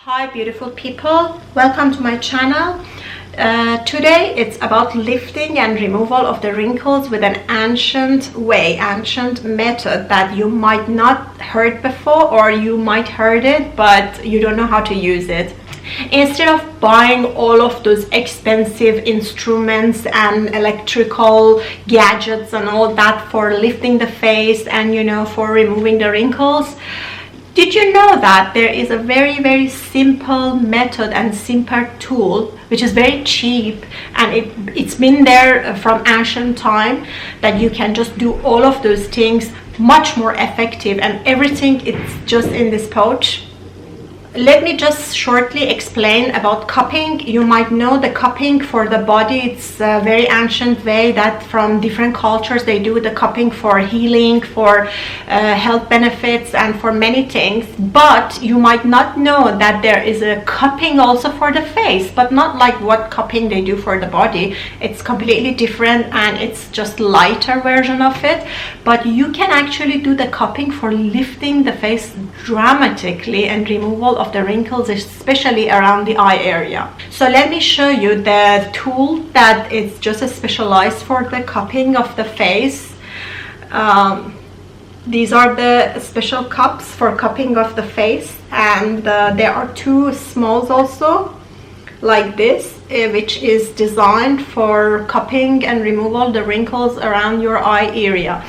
Hi beautiful people, welcome to my channel. Today it's about lifting and removal of the wrinkles with an ancient method that you might not heard before, or you might heard it but you don't know how to use it. Instead of buying all of those expensive instruments and electrical gadgets and all that for lifting the face and for removing the wrinkles, did you know that there is a very simple method and simple tool which is very cheap, and it's been there from ancient time, that you can just do all of those things much more effective, and everything it's just in this pouch. Let me just shortly explain about cupping. You might know the cupping for the body. It's a very ancient way that from different cultures they do the cupping for healing, for health benefits, and for many things. But you might not know that there is a cupping also for the face, but not like what cupping they do for the body. It's completely different, and it's just lighter version of it. But you can actually do the cupping for lifting the face dramatically and removal of the wrinkles, especially around the eye area. So let me show you the tool that is just specialized for the cupping of the face. These are the special cups for cupping of the face, and there are two smalls also like this, which is designed for cupping and removal the wrinkles around your eye area.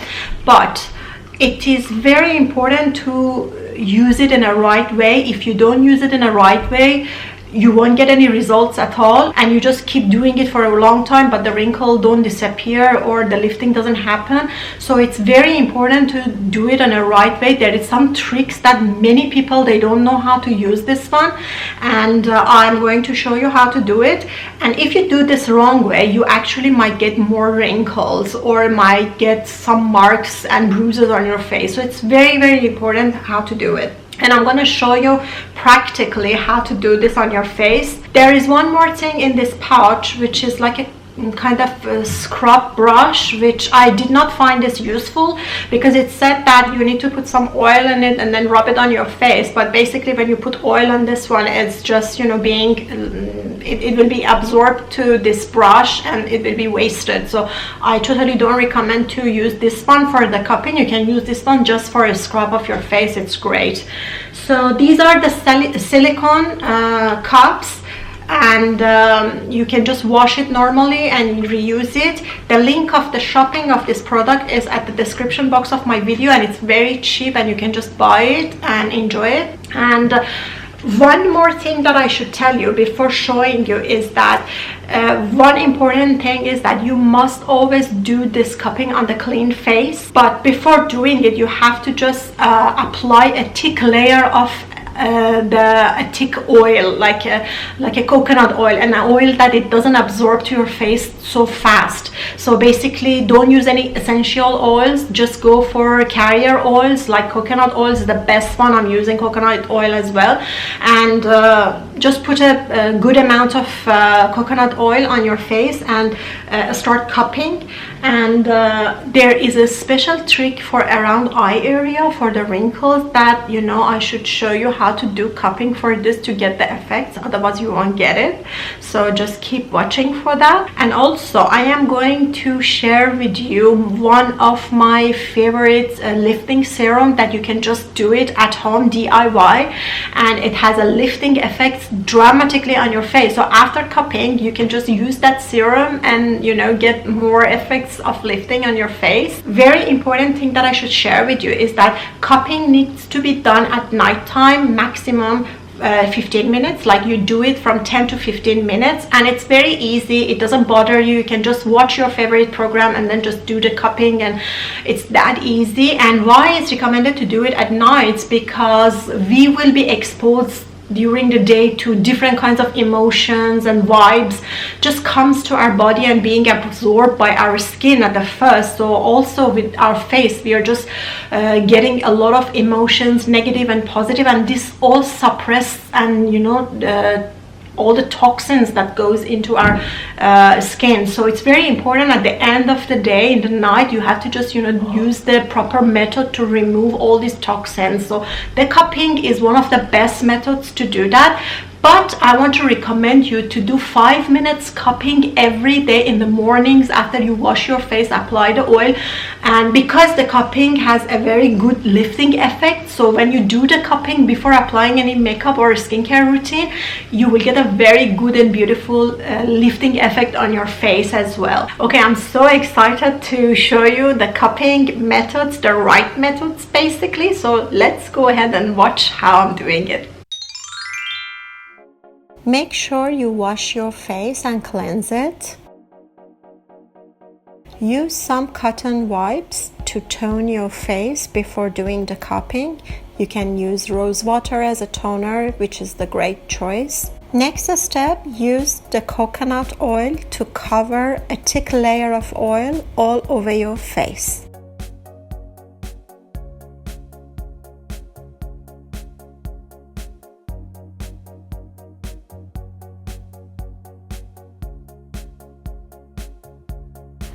But it is very important to use it in a right way. If you don't use it in a right way, you won't get any results at all, and you just keep doing it for a long time but the wrinkle don't disappear or the lifting doesn't happen. So it's very important to do it in a right way. There is some tricks that many people, they don't know how to use this one, and I'm going to show you how to do it. And if you do this wrong way, you actually might get more wrinkles or might get some marks and bruises on your face. So it's very important how to do it, and I'm going to show you practically how to do this on your face. There is one more thing in this pouch, which is like a kind of a scrub brush, which I did not find this useful because it said that you need to put some oil in it and then rub it on your face. But basically when you put oil on this one, it's just it will be absorbed to this brush and it will be wasted. So I totally don't recommend to use this one for the cupping. You can use this one just for a scrub of your face. It's great. So these are the silicone cups, and you can just wash it normally and reuse it. The link of the shopping of this product is at the description box of my video, and it's very cheap and you can just buy it and enjoy it. And one more thing that I should tell you before showing you is that one important thing is that you must always do this cupping on the clean face, but before doing it you have to just apply a thick layer of a thick oil, like a coconut oil, and an oil that it doesn't absorb to your face so fast. So basically don't use any essential oils, just go for carrier oils. Like coconut oil is the best one. I'm using coconut oil as well, and just put a good amount of coconut oil on your face and start cupping. And there is a special trick for around eye area for the wrinkles that I should show you how to do cupping for this to get the effects, otherwise you won't get it. So just keep watching for that. And also I am going to share with you one of my favorite lifting serum that you can just do it at home, DIY, and it has a lifting effect dramatically on your face. So after cupping you can just use that serum and get more effects of lifting on your face. Very important thing that I should share with you is that cupping needs to be done at night time, maximum 15 minutes. Like you do it from 10 to 15 minutes, and it's very easy. It doesn't bother you. You can just watch your favorite program and then just do the cupping, and it's that easy. And why it's recommended to do it at night? Because we will be exposed during the day to different kinds of emotions and vibes just comes to our body and being absorbed by our skin at the first. So also with our face we are just getting a lot of emotions, negative and positive, and this all suppress and all the toxins that goes into our skin. So it's very important at the end of the day, in the night, you have to just, you know, use the proper method to remove all these toxins. So the cupping is one of the best methods to do that. But I want to recommend you to do 5 minutes cupping every day in the mornings after you wash your face, apply the oil. And because the cupping has a very good lifting effect, so when you do the cupping before applying any makeup or skincare routine, you will get a very good and beautiful lifting effect on your face as well. Okay, I'm so excited to show you the cupping methods, the right methods basically. So let's go ahead and watch how I'm doing it. Make sure you wash your face and cleanse it. Use some cotton wipes to tone your face before doing the cupping. You can use rose water as a toner, which is the great choice. Next step, use the coconut oil to cover a thick layer of oil all over your face.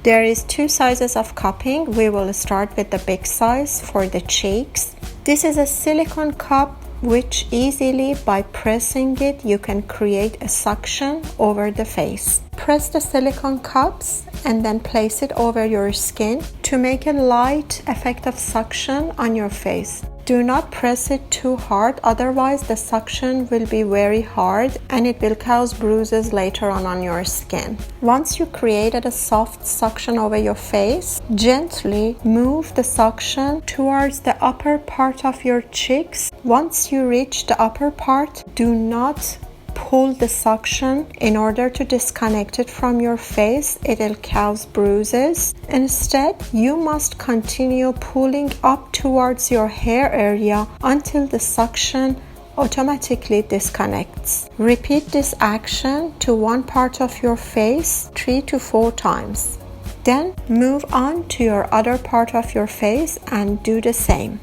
There is 2 sizes of cupping. We will start with the big size for the cheeks. This is a silicone cup which easily by pressing it you can create a suction over the face. Press the silicone cups and then place it over your skin to make a light effect of suction on your face. Do not press it too hard, otherwise the suction will be very hard and it will cause bruises later on your skin. Once you created a soft suction over your face, gently move the suction towards the upper part of your cheeks. Once you reach the upper part, do not pull the suction in order to disconnect it from your face. It will cause bruises. Instead, you must continue pulling up towards your hair area until the suction automatically disconnects. Repeat this action to one part of your face 3 to 4 times. Then move on to your other part of your face and do the same.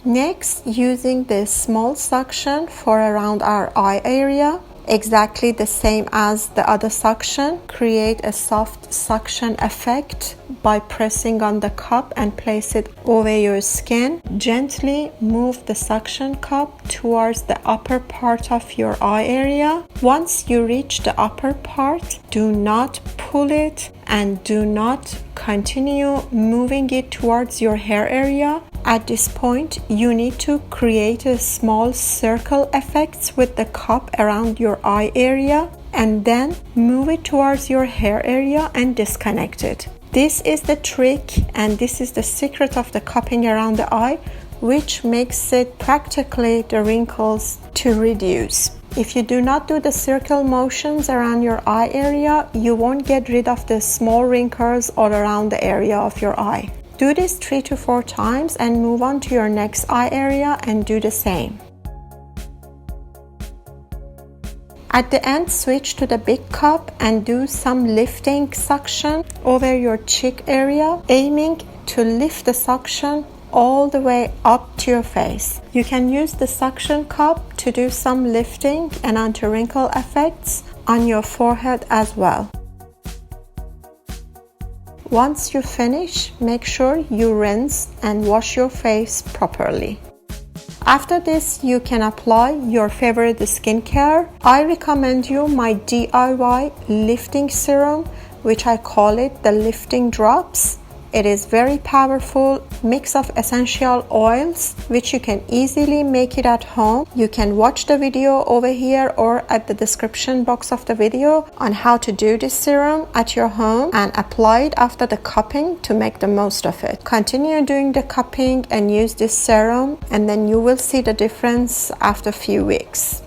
Next, using this small suction for around our eye area, exactly the same as the other suction, create a soft suction effect by pressing on the cup and place it over your skin. Gently move the suction cup towards the upper part of your eye area. Once you reach the upper part, do not pull it and do not continue moving it towards your hair area. At this point, you need to create a small circle effects with the cup around your eye area and then move it towards your hair area and disconnect it. This is the trick and this is the secret of the cupping around the eye, which makes it practically the wrinkles to reduce. If you do not do the circle motions around your eye area, you won't get rid of the small wrinkles all around the area of your eye. Do this 3 to 4 times and move on to your next eye area and do the same. At the end, switch to the big cup and do some lifting suction over your cheek area, aiming to lift the suction all the way up to your face. You can use the suction cup to do some lifting and anti-wrinkle effects on your forehead as well. Once you finish, make sure you rinse and wash your face properly. After this, you can apply your favorite skincare. I recommend you my DIY lifting serum, which I call it the lifting drops. It is very powerful mix of essential oils which you can easily make it at home. You can watch the video over here or at the description box of the video on how to do this serum at your home and apply it after the cupping to make the most of it. Continue doing the cupping and use this serum and then you will see the difference after a few weeks.